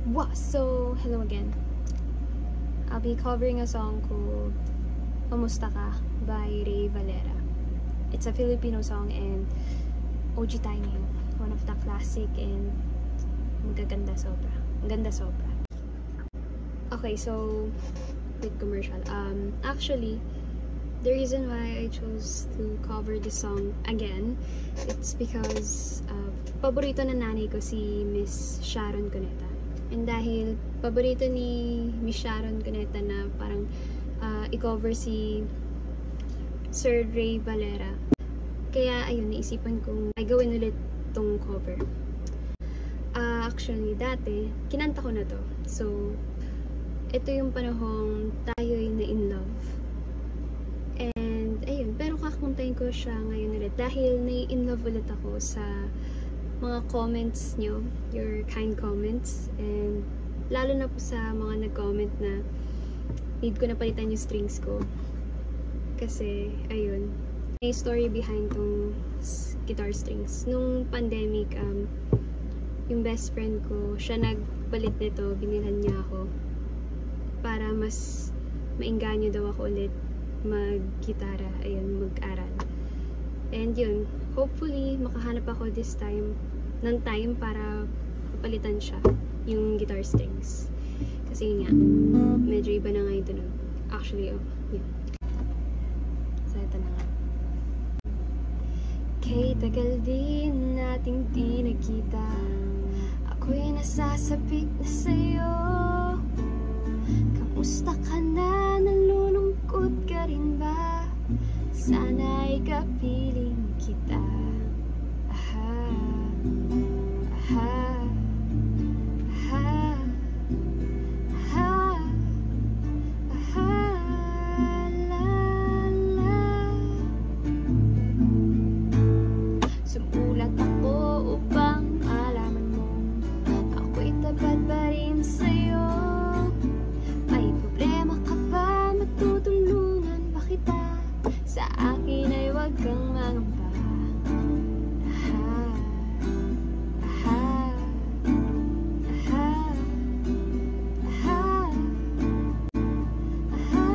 So, hello again. I'll be covering a song called Kamusta Ka by Rey Valera. It's a Filipino song and OG tayo ngayon. One of the classic and magaganda sobra. Ang ganda sobra. Okay, so with commercial. Actually, the reason why I chose to cover this song again, it's because paborito na nanay ko si Miss Sharon Cuneta. And dahil paborito ni Miss Sharon Cuneta na parang i-cover si Sir Rey Valera. Kaya ayun, naisipan kong ay gawin ulit tong cover. Actually, dati, kinanta ko na to. So, ito yung panahong tayo'y na in love. And ayun, pero kakantayin ko siya ngayon ulit dahil na-in love ulit ako sa mga comments nyo, your kind comments, and lalo na po sa mga nag-comment na need ko na palitan yung strings ko kasi ayun, may story behind tong guitar strings. Nung pandemic, yung best friend ko, siya nagpalit nito, binilhan niya ako para mas maingganyo daw ako ulit mag-gitara, ayun, mag-aral. And yun, hopefully, makahanap ako this time ng time para palitan siya, yung guitar strings. Kasi yun nga, medyo iba na nga yung tunog. Actually, oh, yun. So, ito na nga. Kay tagal din nating di nagkita, ako'y nasasabik na sa'yo. Kamusta ka na? Nalulungkot ka rin ba? Sana'y kapiling kita. Aha, aha, aha, aha, aha, la, la. Sumulat ako upang malaman mo ako'y tapat pa rin sa'yo. May problema ka ba? Matutulungan ba kita? Sa akin ay huwag kang mangamba. Aha, aha, aha, aha, aha,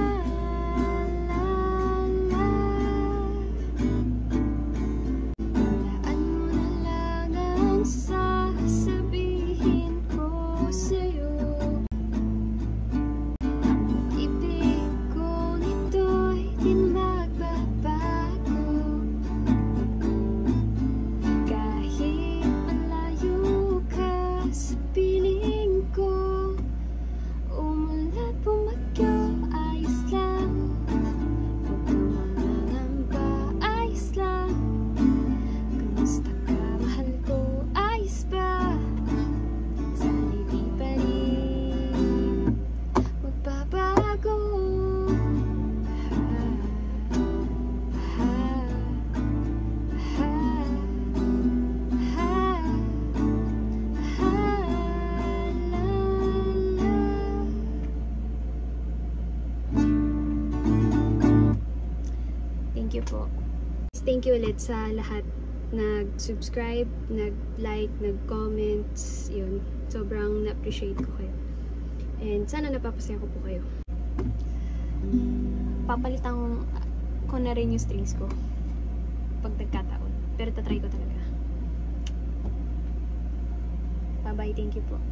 la, la. Laan mo na lang ang sasabihin ko sa'yo. Ibig ko nito'y di magbabago. Kahit malayo ka sa piling ko, umulat bumagyo, ayos lang. Huwag kang mangangamba, ayos lang. Kamusta ka, mahal ko, ayos ba? Sana'y di pa rin magbabago. Thank you po. Thank you ulit sa lahat nag-subscribe, nag-like, nag-comments. Yun, sobrang na-appreciate ko kayo. And sana napapasaya ko po kayo. Papalitan ko na rin yung strings ko pag nagkataon. Pero tatry ko talaga. Bye-bye, thank you po.